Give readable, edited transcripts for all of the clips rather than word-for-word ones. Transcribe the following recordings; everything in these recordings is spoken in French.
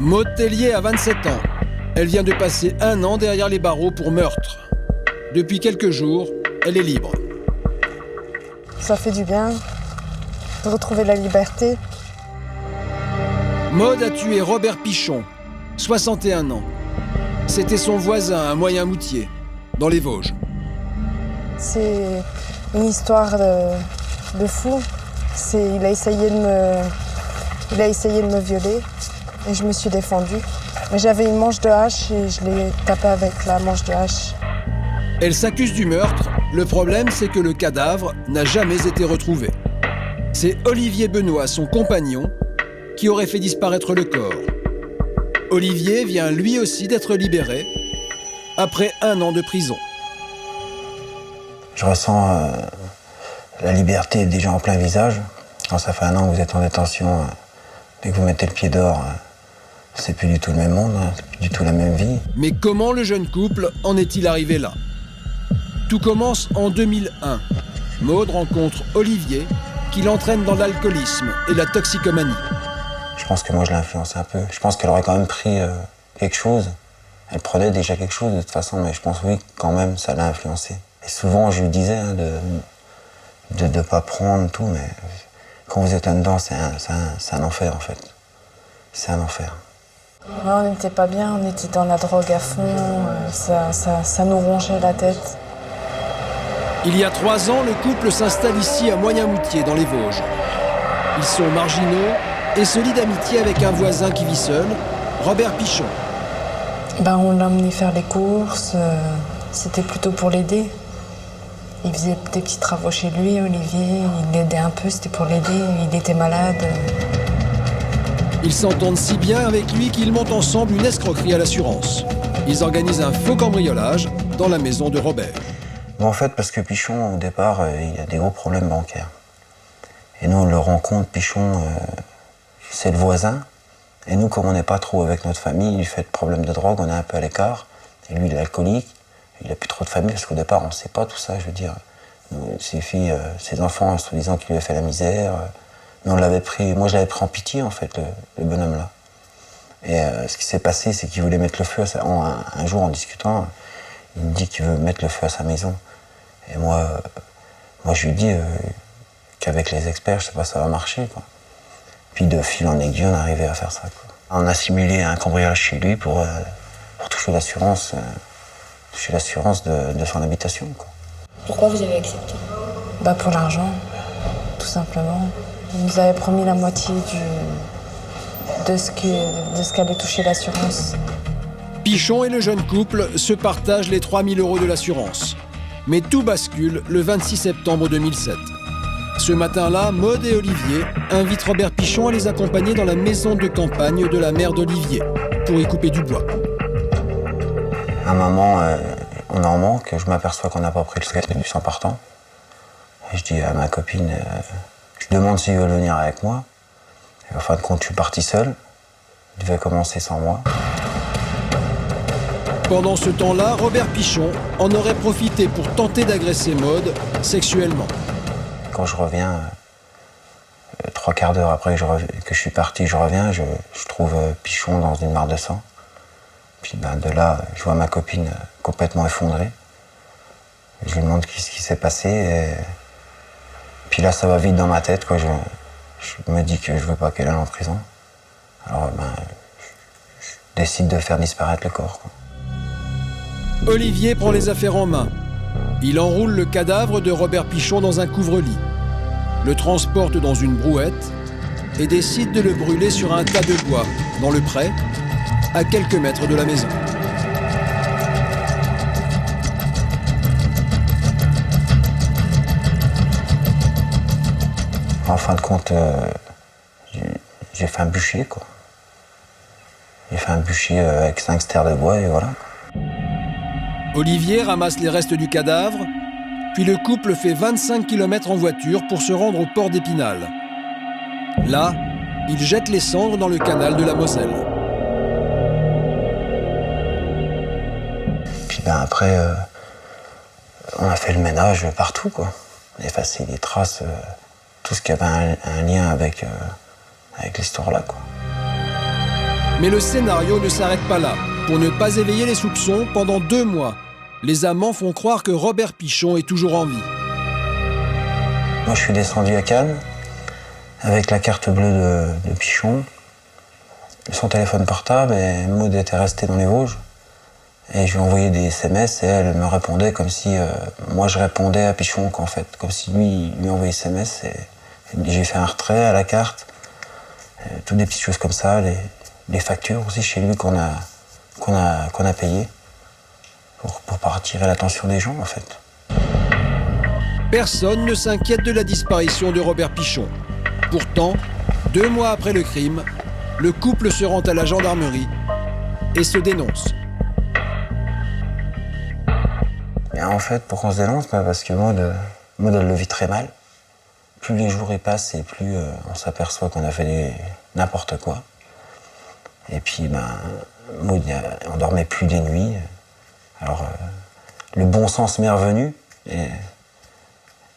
Maude Tellier a 27 ans. Elle vient de passer 1 an derrière les barreaux pour meurtre. Depuis quelques jours, elle est libre. Ça fait du bien de retrouver la liberté. Maude a tué Robert Pichon, 61 ans. C'était son voisin à Moyen-Moutier, dans les Vosges. C'est une histoire de fou. Il a essayé de me violer et je me suis défendue. Mais j'avais une manche de hache et je l'ai tapé avec la manche de hache. Elle s'accuse du meurtre. Le problème, c'est que le cadavre n'a jamais été retrouvé. C'est Olivier Benoît, son compagnon, qui aurait fait disparaître le corps. Olivier vient lui aussi d'être libéré après 1 an de prison. Je ressens la liberté déjà en plein visage. Quand ça fait 1 an que vous êtes en détention et que vous mettez le pied dehors, c'est plus du tout le même monde, c'est plus du tout la même vie. Mais comment le jeune couple en est-il arrivé là? Tout commence en 2001. Maude rencontre Olivier, qui l'entraîne dans l'alcoolisme et la toxicomanie. Je pense que moi je l'ai influencé un peu. Je pense qu'elle aurait quand même pris quelque chose. Elle prenait déjà quelque chose de toute façon, mais je pense oui, quand même, ça l'a influencé. Et souvent je lui disais de ne pas prendre tout, mais quand vous êtes là-dedans, c'est un enfer en fait. C'est un enfer. Ouais, on n'était pas bien, on était dans la drogue à fond, ça nous rongeait la tête. Il y a 3 ans, le couple s'installe ici à Moyen-Moutier, dans les Vosges. Ils sont marginaux et se lient d'amitié avec un voisin qui vit seul, Robert Pichon. On l'emmenait faire les courses, c'était plutôt pour l'aider. Il faisait des petits travaux chez lui, Olivier, il l'aidait un peu, c'était pour l'aider, il était malade. Ils s'entendent si bien avec lui qu'ils montent ensemble une escroquerie à l'assurance. Ils organisent un faux cambriolage dans la maison de Robert. En fait, parce que Pichon, au départ, il a des gros problèmes bancaires. Et nous, on le rencontre, Pichon, c'est le voisin. Et nous, comme on n'est pas trop avec notre famille, il fait de problèmes de drogue, on est un peu à l'écart. Et lui, il est alcoolique, il n'a plus trop de famille, parce qu'au départ, on ne sait pas tout ça, je veux dire. Ses filles, ses enfants, en se disant qu'il lui a fait la misère. Mais on l'avait pris, moi je l'avais pris en pitié, en fait, le bonhomme-là. Et ce qui s'est passé, c'est qu'il voulait mettre le feu à sa... Un jour, en discutant, il me dit qu'il veut mettre le feu à sa maison. Et moi je lui dis qu'avec les experts, je sais pas, ça va marcher, quoi. Puis de fil en aiguille, on est arrivé à faire ça, quoi. On a simulé un cambriolage chez lui pour toucher l'assurance de son habitation, quoi. Pourquoi vous avez accepté? Pour l'argent, tout simplement. Il nous avait promis la moitié de ce qu'allait toucher l'assurance. Pichon et le jeune couple se partagent les 3 000 € de l'assurance. Mais tout bascule le 26 septembre 2007. Ce matin-là, Maude et Olivier invitent Robert Pichon à les accompagner dans la maison de campagne de la mère d'Olivier pour y couper du bois. À un moment, on en manque, je m'aperçois qu'on n'a pas pris le bus en partant. Et je dis à ma copine, je demande s'ils veulent venir avec moi. Et en fin de compte, je suis parti seul. Il devait commencer sans moi. Pendant ce temps-là, Robert Pichon en aurait profité pour tenter d'agresser Maude sexuellement. Quand je reviens, 3/4 d'heure après que je suis parti, je reviens, je trouve Pichon dans une mare de sang. Puis de là, je vois ma copine complètement effondrée. Je lui demande ce qui s'est passé. Et puis là, ça va vite dans ma tête, quoi. Je me dis que je veux pas qu'elle aille en prison. Alors, je décide de faire disparaître le corps, quoi. Olivier prend les affaires en main. Il enroule le cadavre de Robert Pichon dans un couvre-lit, le transporte dans une brouette et décide de le brûler sur un tas de bois, dans le pré, à quelques mètres de la maison. En fin de compte, j'ai fait un bûcher, quoi. J'ai fait un bûcher avec 5 stères de bois et voilà. Olivier ramasse les restes du cadavre, puis le couple fait 25 km en voiture pour se rendre au port d'Épinal. Là, il jette les cendres dans le canal de la Moselle. Puis après, on a fait le ménage partout, quoi. On a effacé les traces, tout ce qui avait un lien avec l'histoire là, quoi. Mais le scénario ne s'arrête pas là. Pour ne pas éveiller les soupçons, pendant 2 mois, les amants font croire que Robert Pichon est toujours en vie. Moi, je suis descendu à Cannes avec la carte bleue de Pichon, son téléphone portable, et Maud était restée dans les Vosges. Et je lui ai envoyé des SMS et elle me répondait comme si moi je répondais à Pichon, en fait. Comme si lui envoyait des SMS. Et j'ai fait un retrait à la carte. Toutes des petites choses comme ça, les factures aussi chez lui qu'on a payées pour pas attirer l'attention des gens, en fait. Personne ne s'inquiète de la disparition de Robert Pichon. Pourtant, 2 mois après le crime, le couple se rend à la gendarmerie et se dénonce. Et en fait, pourquoi on se dénonce? Parce que Maud, elle le vit très mal. Plus les jours y passent et plus on s'aperçoit qu'on a fait n'importe quoi. Et puis, Maud, on dormait plus des nuits. Alors, le bon sens m'est revenu et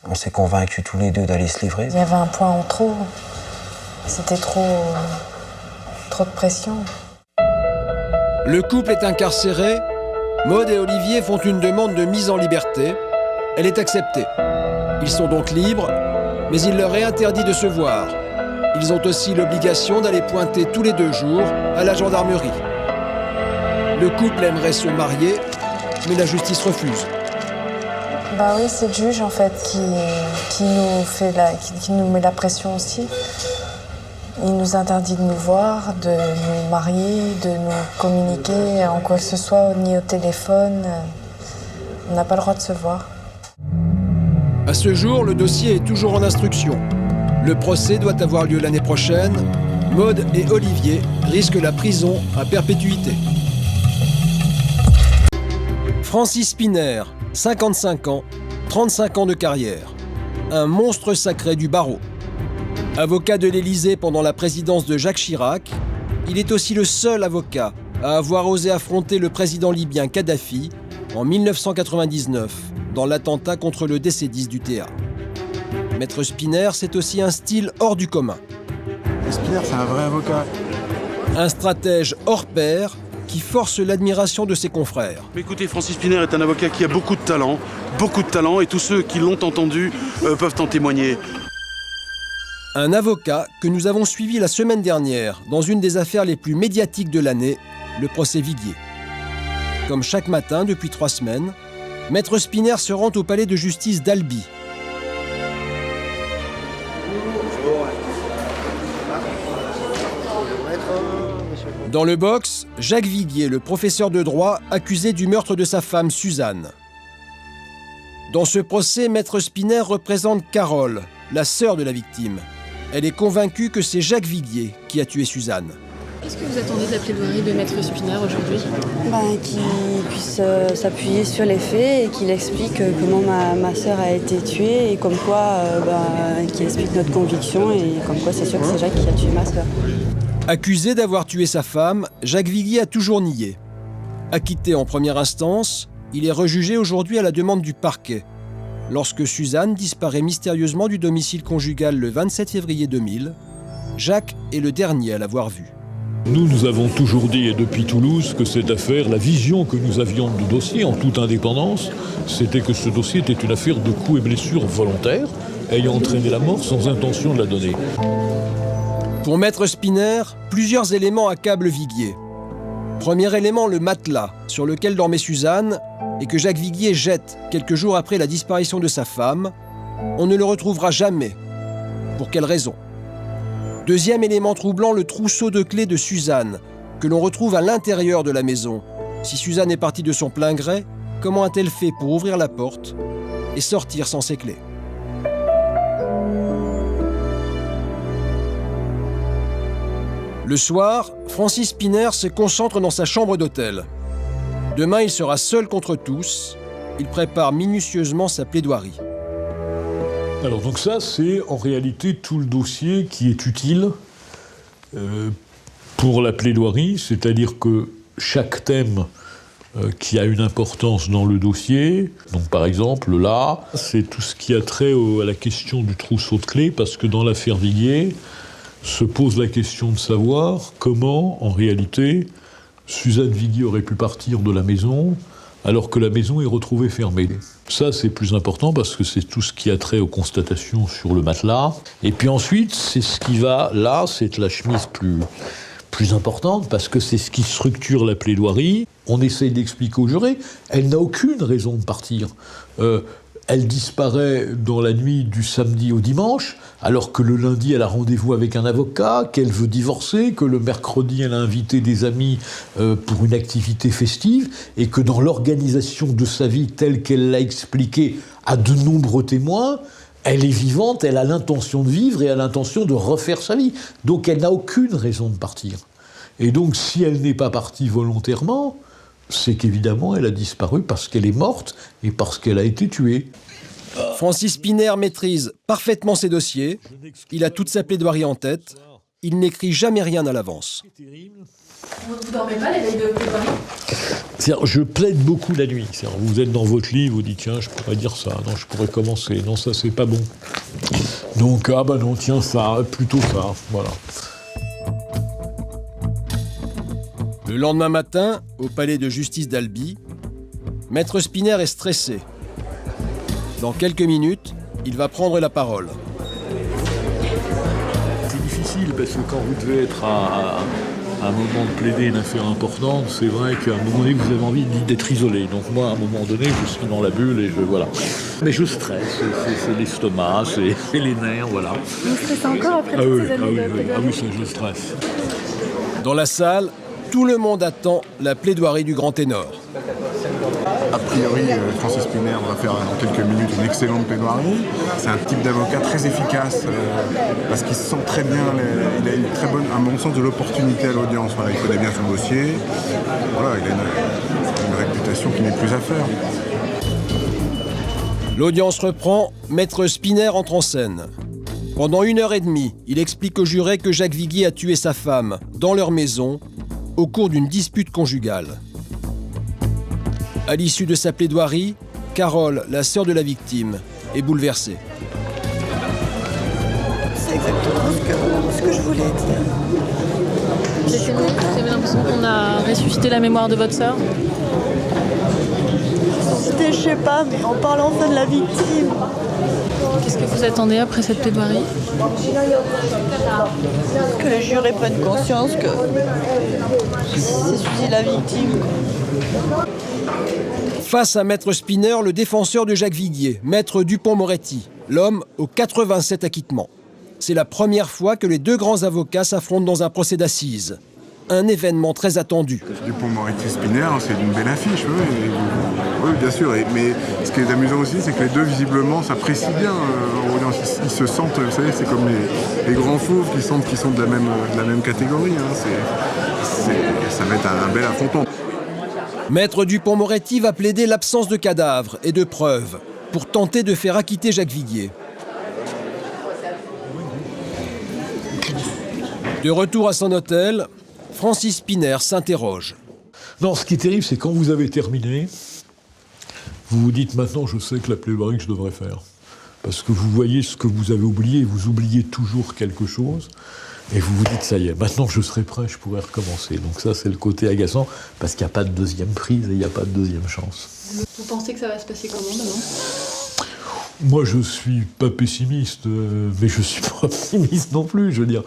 on s'est convaincus tous les deux d'aller se livrer. Il y avait un point en trop. C'était trop de pression. Le couple est incarcéré. Maud et Olivier font une demande de mise en liberté. Elle est acceptée. Ils sont donc libres, mais il leur est interdit de se voir. Ils ont aussi l'obligation d'aller pointer tous les 2 jours à la gendarmerie. Le couple aimerait se marier, mais la justice refuse. Bah oui, c'est le juge en fait qui nous met la pression aussi. Il nous interdit de nous voir, de nous marier, de nous communiquer en quoi que ce soit, ni au téléphone. On n'a pas le droit de se voir. À ce jour, le dossier est toujours en instruction. Le procès doit avoir lieu l'année prochaine. Maud et Olivier risquent la prison à perpétuité. Francis Spinner, 55 ans, 35 ans de carrière. Un monstre sacré du barreau. Avocat de l'Élysée pendant la présidence de Jacques Chirac, il est aussi le seul avocat à avoir osé affronter le président libyen Kadhafi en 1999 dans l'attentat contre le DC-10 du TA. Maître Spinner, c'est aussi un style hors du commun. Spinner, c'est un vrai avocat. Un stratège hors pair qui force l'admiration de ses confrères. Mais écoutez, Francis Spinner est un avocat qui a beaucoup de talent, et tous ceux qui l'ont entendu peuvent en témoigner. Un avocat que nous avons suivi la semaine dernière dans une des affaires les plus médiatiques de l'année, le procès Viguier. Comme chaque matin depuis 3 semaines, Maître Spinner se rend au palais de justice d'Albi. Dans le box, Jacques Viguier, le professeur de droit, accusé du meurtre de sa femme Suzanne. Dans ce procès, Maître Spinner représente Carole, la sœur de la victime. Elle est convaincue que c'est Jacques Viguier qui a tué Suzanne. Qu'est-ce que vous attendez de la plaidoirie de Maître Spinner aujourd'hui ? Qu'il puisse s'appuyer sur les faits et qu'il explique comment ma sœur a été tuée et comme quoi, qu'il explique notre conviction et comme quoi c'est sûr que c'est Jacques qui a tué ma sœur. Accusé d'avoir tué sa femme, Jacques Viguier a toujours nié. Acquitté en première instance, il est rejugé aujourd'hui à la demande du parquet. Lorsque Suzanne disparaît mystérieusement du domicile conjugal le 27 février 2000, Jacques est le dernier à l'avoir vue. Nous avons toujours dit, et depuis Toulouse, que cette affaire, la vision que nous avions du dossier, en toute indépendance, c'était que ce dossier était une affaire de coups et blessures volontaires, ayant entraîné la mort sans intention de la donner. Pour Maître Spinner, plusieurs éléments accablent Viguier. Premier élément, le matelas sur lequel dormait Suzanne et que Jacques Viguier jette quelques jours après la disparition de sa femme. On ne le retrouvera jamais. Pour quelle raison ? Deuxième élément troublant, le trousseau de clés de Suzanne, que l'on retrouve à l'intérieur de la maison. Si Suzanne est partie de son plein gré, comment a-t-elle fait pour ouvrir la porte et sortir sans ses clés ? Le soir, Francis Spinner se concentre dans sa chambre d'hôtel. Demain, il sera seul contre tous. Il prépare minutieusement sa plaidoirie. Alors donc ça, c'est en réalité tout le dossier qui est utile pour la plaidoirie, c'est-à-dire que chaque thème qui a une importance dans le dossier, donc par exemple là, c'est tout ce qui a trait à la question du trousseau de clés, parce que dans l'affaire Viguier, se pose la question de savoir comment, en réalité, Suzanne Viguier aurait pu partir de la maison alors que la maison est retrouvée fermée. Ça, c'est plus important parce que c'est tout ce qui a trait aux constatations sur le matelas. Et puis ensuite, c'est ce qui va, là, c'est la chemise plus importante parce que c'est ce qui structure la plaidoirie. On essaye d'expliquer au juré, elle n'a aucune raison de partir. Elle disparaît dans la nuit du samedi au dimanche, alors que le lundi, elle a rendez-vous avec un avocat, qu'elle veut divorcer, que le mercredi, elle a invité des amis pour une activité festive, et que dans l'organisation de sa vie telle qu'elle l'a expliquée à de nombreux témoins, elle est vivante, elle a l'intention de vivre et a l'intention de refaire sa vie. Donc elle n'a aucune raison de partir. Et donc si elle n'est pas partie volontairement, c'est qu'évidemment, elle a disparu parce qu'elle est morte et parce qu'elle a été tuée. Francis Spinner maîtrise parfaitement ses dossiers. Il a toute sa plaidoirie en tête. Il n'écrit jamais rien à l'avance. Vous ne dormez pas les veilles de plaidoirie? C'est-à-dire, je plaide beaucoup la nuit. C'est-à-dire, vous êtes dans votre lit, vous dites tiens, je pourrais dire ça, non, je pourrais commencer, non, ça c'est pas bon. Donc, ah bah non, tiens, ça, plutôt ça, voilà. Le lendemain matin, au palais de justice d'Albi, Maître Spinner est stressé. Dans quelques minutes, il va prendre la parole. C'est difficile parce que quand vous devez être à un moment de plaider une affaire importante, c'est vrai qu'à un moment donné, vous avez envie d'être isolé. Donc moi, à un moment donné, je suis dans la bulle et voilà. Mais je stresse, c'est l'estomac, c'est les nerfs, voilà. Vous stressez encore après toutes ces années de plaidoirie? Ah oui, ça, je stresse. Dans la salle, tout le monde attend la plaidoirie du grand ténor. A priori, Francis Spinner va faire dans quelques minutes une excellente plaidoirie. C'est un type d'avocat très efficace parce qu'il se sent très bien, il a une très bonne, un bon sens de l'opportunité à l'audience. Voilà, il connaît bien son dossier. Voilà, il a une réputation qui n'est plus à faire. L'audience reprend, Maître Spinner entre en scène. Pendant 1h30, il explique au juré que Jacques Viguier a tué sa femme dans leur maison au cours d'une dispute conjugale. À l'issue de sa plaidoirie, Carole, la sœur de la victime, est bouleversée. C'est exactement ce que je voulais dire. Vous avez l'impression qu'on a ressuscité la mémoire de votre sœur? C'était, je sais pas, mais en parlant enfin de la victime. Qu'est-ce que vous attendez après cette plaidoirie? Que les jurés prennent conscience que c'est Suzy la victime. Face à Maître Spinner, le défenseur de Jacques Viguier, Maître Dupond-Moretti, l'homme aux 87 acquittements. C'est la première fois que les deux grands avocats s'affrontent dans un procès d'assises. Un événement très attendu. Dupond-Moretti Spinner, c'est une belle affiche, oui, bien sûr. Mais ce qui est amusant aussi, c'est que les deux, visiblement, s'apprécient bien en audience. Ils se sentent, vous savez, c'est comme les grands fauves qui sentent qu'ils sont de la même catégorie. Ça va être un bel affrontement. Maître Dupond-Moretti va plaider l'absence de cadavres et de preuves pour tenter de faire acquitter Jacques Viguier. De retour à son hôtel, Francis Spinner s'interroge. Non, ce qui est terrible, c'est quand vous avez terminé, vous vous dites maintenant, je sais que la plaidoirie que je devrais faire. Parce que vous voyez ce que vous avez oublié, vous oubliez toujours quelque chose, et vous vous dites, ça y est, maintenant je serai prêt, je pourrai recommencer. Donc ça, c'est le côté agaçant, parce qu'il n'y a pas de deuxième prise et il n'y a pas de deuxième chance. Vous pensez que ça va se passer comment maintenant? Moi, je suis pas pessimiste, mais je suis pas optimiste non plus, je veux dire.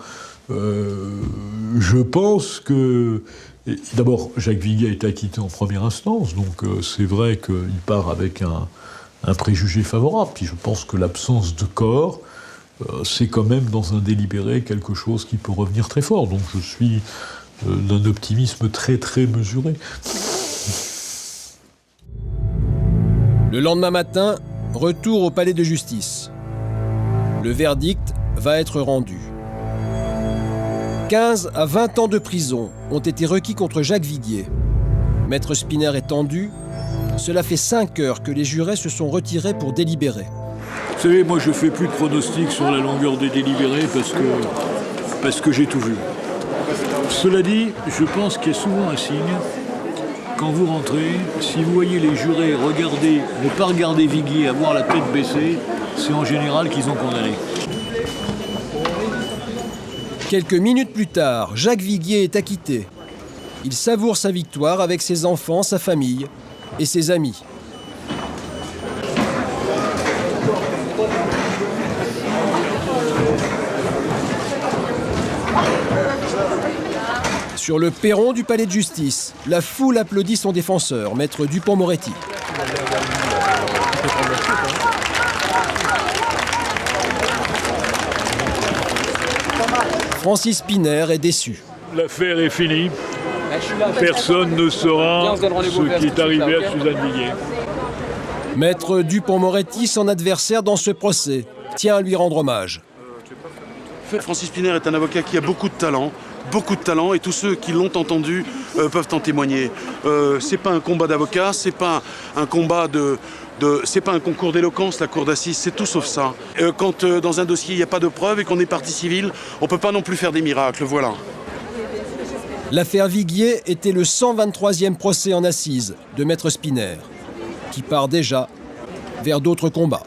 Je pense que... D'abord, Jacques Viguier a été acquitté en première instance, donc c'est vrai qu'il part avec un préjugé favorable. Puis je pense que l'absence de corps, c'est quand même dans un délibéré quelque chose qui peut revenir très fort. Donc je suis d'un optimisme très très mesuré. Le lendemain matin, retour au palais de justice. Le verdict va être rendu. 15 à 20 ans de prison ont été requis contre Jacques Viguier. Maître Spinner est tendu. Cela fait 5 heures que les jurés se sont retirés pour délibérer. Vous savez, moi je fais plus de pronostics sur la longueur des délibérés parce que j'ai tout vu. Cela dit, je pense qu'il y a souvent un signe. Quand vous rentrez, si vous voyez les jurés ne pas regarder Viguier, avoir la tête baissée, c'est en général qu'ils ont condamné. Quelques minutes plus tard, Jacques Viguier est acquitté. Il savoure sa victoire avec ses enfants, sa famille et ses amis. Sur le perron du palais de justice, la foule applaudit son défenseur, maître Dupond-Moretti. Francis Spinner est déçu. L'affaire est finie. Personne ne saura ce qui est arrivé à Suzanne Viguier. Maître Dupond-Moretti, son adversaire dans ce procès, tient à lui rendre hommage. Francis Spinner est un avocat qui a beaucoup de talent, et tous ceux qui l'ont entendu peuvent en témoigner. C'est pas un combat d'avocats, c'est pas un combat c'est pas un concours d'éloquence, la cour d'assises, c'est tout sauf ça. Quand dans un dossier il n'y a pas de preuves et qu'on est partie civile, on ne peut pas non plus faire des miracles, voilà. L'affaire Viguier était le 123e procès en assises de maître Spinner, qui part déjà vers d'autres combats.